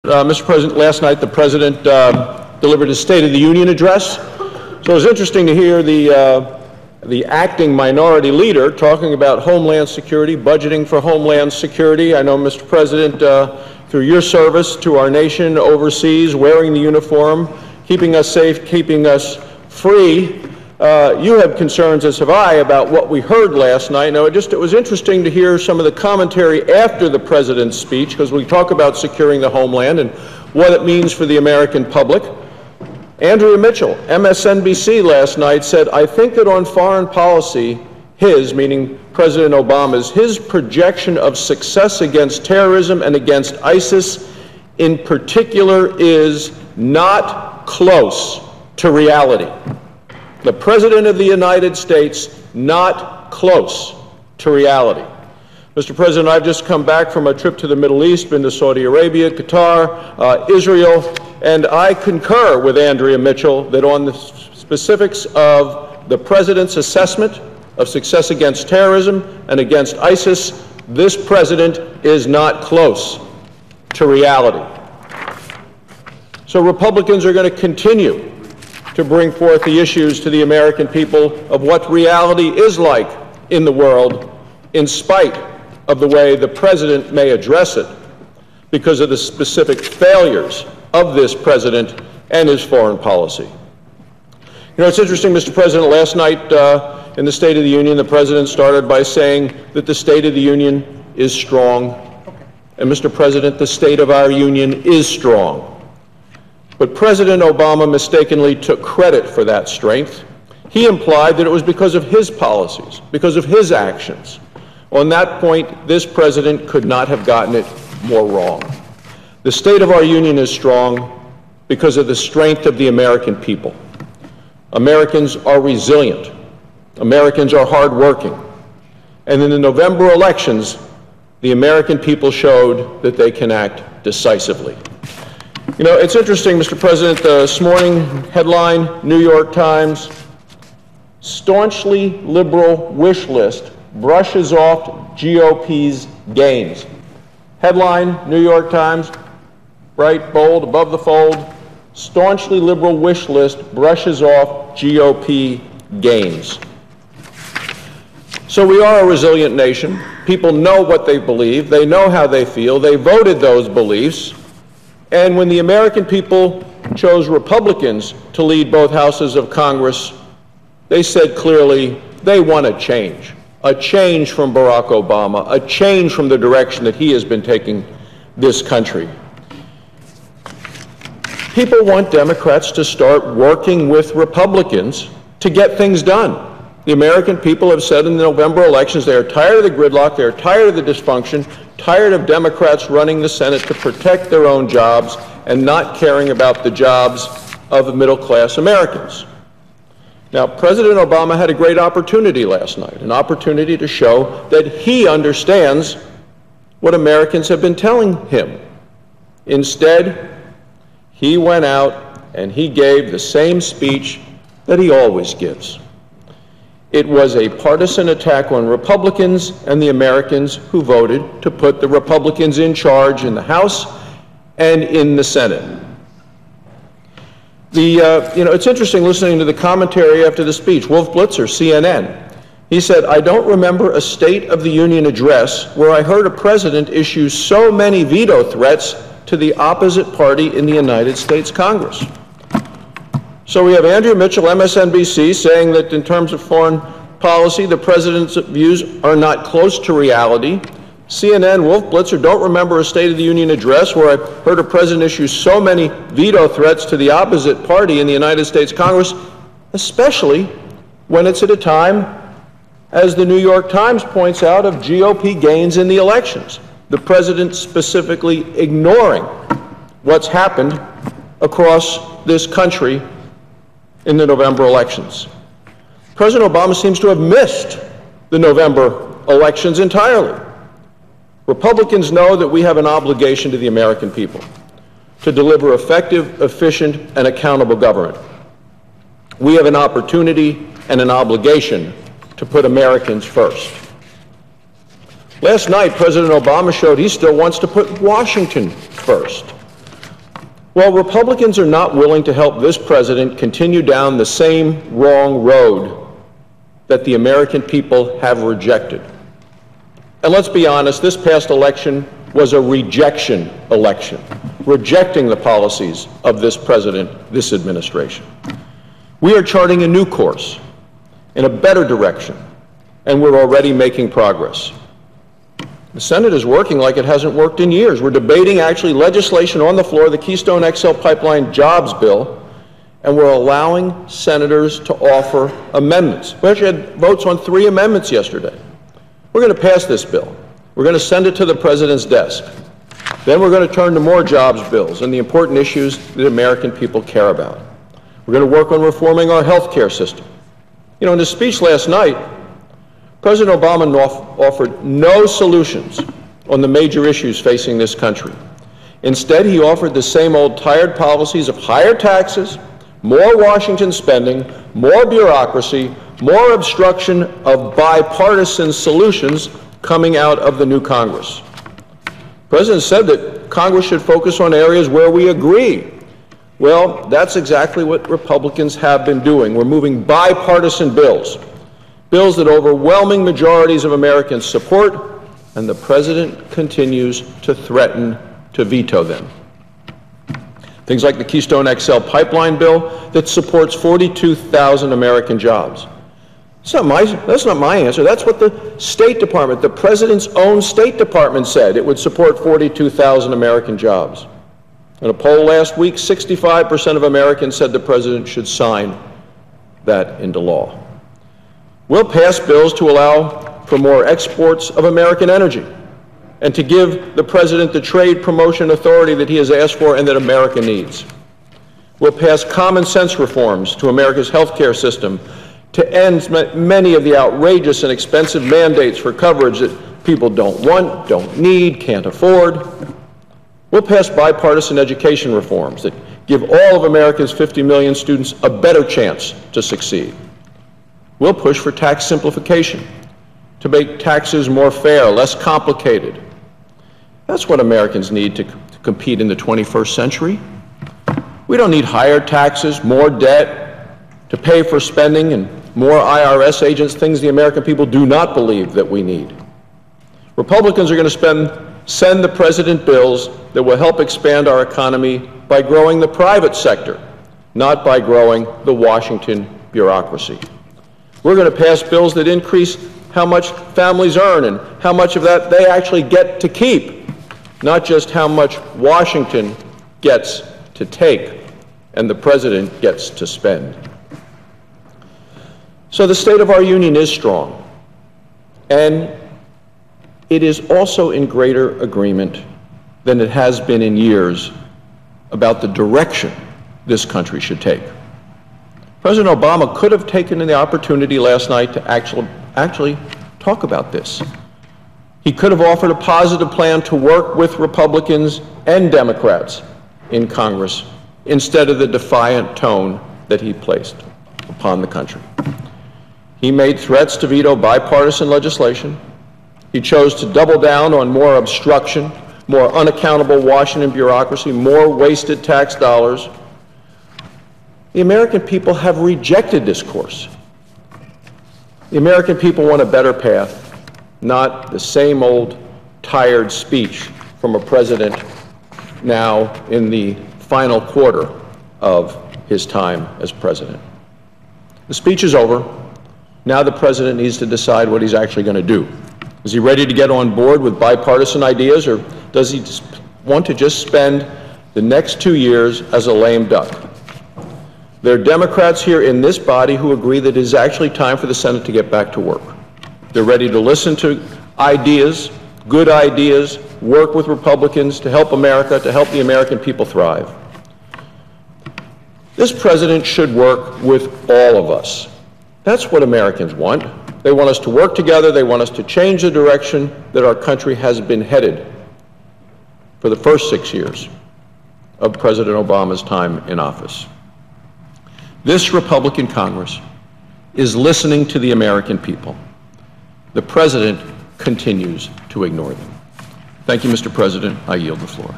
Mr. President, last night the President delivered his State of the Union address. So it was interesting to hear the acting minority leader talking about Homeland Security, budgeting for Homeland Security. I know, Mr. President, through your service to our nation overseas, wearing the uniform, keeping us safe, keeping us free, you have concerns, as have I, about what we heard last night. Now, it was interesting to hear some of the commentary after the President's speech, because we talk about securing the homeland and what it means for the American public. Andrea Mitchell, MSNBC last night, said, "I think that on foreign policy, his," meaning President Obama's, "his projection of success against terrorism and against ISIS in particular is not close to reality." The President of the United States, not close to reality. Mr. President, I've just come back from a trip to the Middle East, been to Saudi Arabia, Qatar, Israel, and I concur with Andrea Mitchell that on the specifics of the President's assessment of success against terrorism and against ISIS, this President is not close to reality. So Republicans are going to continue to bring forth the issues to the American people of what reality is like in the world, in spite of the way the President may address it, because of the specific failures of this President and his foreign policy. You know, it's interesting, Mr. President, last night in the State of the Union, the President started by saying that the State of the Union is strong. And Mr. President, the state of our union is strong. But President Obama mistakenly took credit for that strength. He implied that it was because of his policies, because of his actions. On that point, this President could not have gotten it more wrong. The state of our union is strong because of the strength of the American people. Americans are resilient. Americans are hardworking. And in the November elections, the American people showed that they can act decisively. You know, it's interesting, Mr. President, this morning, headline, New York Times, staunchly liberal wish list brushes off GOP's gains. Headline, New York Times, bright, bold, above the fold, staunchly liberal wish list brushes off GOP gains. So we are a resilient nation. People know what they believe. They know how they feel. They voted those beliefs. And when the American people chose Republicans to lead both houses of Congress, they said clearly they want a change from Barack Obama, a change from the direction that he has been taking this country. People want Democrats to start working with Republicans to get things done. The American people have said in the November elections they are tired of the gridlock, they are tired of the dysfunction, tired of Democrats running the Senate to protect their own jobs and not caring about the jobs of middle-class Americans. Now, President Obama had a great opportunity last night, an opportunity to show that he understands what Americans have been telling him. Instead, he went out and he gave the same speech that he always gives. It was a partisan attack on Republicans and the Americans who voted to put the Republicans in charge in the House and in the Senate. It's interesting listening to the commentary after the speech. Wolf Blitzer, CNN, he said, "I don't remember a State of the Union address where I heard a president issue so many veto threats to the opposite party in the United States Congress." So we have Andrea Mitchell, MSNBC, saying that in terms of foreign policy, the President's views are not close to reality. CNN, Wolf Blitzer, don't remember a State of the Union address where I heard a president issue so many veto threats to the opposite party in the United States Congress, especially when it's at a time, as the New York Times points out, of GOP gains in the elections. The President specifically ignoring what's happened across this country in the November elections. President Obama seems to have missed the November elections entirely. Republicans know that we have an obligation to the American people to deliver effective, efficient, and accountable government. We have an opportunity and an obligation to put Americans first. Last night, President Obama showed he still wants to put Washington first. Well, Republicans are not willing to help this president continue down the same wrong road that the American people have rejected. And let's be honest, this past election was a rejection election, rejecting the policies of this president, this administration. We are charting a new course in a better direction, and we're already making progress. The Senate is working like it hasn't worked in years. We're debating actually legislation on the floor, the Keystone XL Pipeline Jobs Bill, and we're allowing senators to offer amendments. We actually had votes on 3 amendments yesterday. We're going to pass this bill. We're going to send it to the president's desk. Then we're going to turn to more jobs bills and the important issues that American people care about. We're going to work on reforming our health care system. You know, in his speech last night, President Obama offered no solutions on the major issues facing this country. Instead, he offered the same old tired policies of higher taxes, more Washington spending, more bureaucracy, more obstruction of bipartisan solutions coming out of the new Congress. The President said that Congress should focus on areas where we agree. Well, that's exactly what Republicans have been doing. We're moving bipartisan bills, bills that overwhelming majorities of Americans support, and the President continues to threaten to veto them. Things like the Keystone XL pipeline bill that supports 42,000 American jobs. That's not my answer. That's what the State Department, the President's own State Department said. It would support 42,000 American jobs. In a poll last week, 65% of Americans said the President should sign that into law. We'll pass bills to allow for more exports of American energy and to give the President the trade promotion authority that he has asked for and that America needs. We'll pass common sense reforms to America's health care system to end many of the outrageous and expensive mandates for coverage that people don't want, don't need, can't afford. We'll pass bipartisan education reforms that give all of America's 50 million students a better chance to succeed. We'll push for tax simplification to make taxes more fair, less complicated. That's what Americans need to compete in the 21st century. We don't need higher taxes, more debt, to pay for spending and more IRS agents, things the American people do not believe that we need. Republicans are going to send the President bills that will help expand our economy by growing the private sector, not by growing the Washington bureaucracy. We're going to pass bills that increase how much families earn and how much of that they actually get to keep, not just how much Washington gets to take and the President gets to spend. So the state of our union is strong, and it is also in greater agreement than it has been in years about the direction this country should take. President Obama could have taken the opportunity last night to actually talk about this. He could have offered a positive plan to work with Republicans and Democrats in Congress instead of the defiant tone that he placed upon the country. He made threats to veto bipartisan legislation. He chose to double down on more obstruction, more unaccountable Washington bureaucracy, more wasted tax dollars. The American people have rejected this course. The American people want a better path, not the same old tired speech from a president now in the final quarter of his time as president. The speech is over. Now the president needs to decide what he's actually going to do. Is he ready to get on board with bipartisan ideas, or does he want to just spend the next 2 years as a lame duck? There are Democrats here in this body who agree that it is actually time for the Senate to get back to work. They're ready to listen to ideas, good ideas, work with Republicans to help America, to help the American people thrive. This president should work with all of us. That's what Americans want. They want us to work together. They want us to change the direction that our country has been headed for the first 6 years of President Obama's time in office. This Republican Congress is listening to the American people. The President continues to ignore them. Thank you, Mr. President. I yield the floor.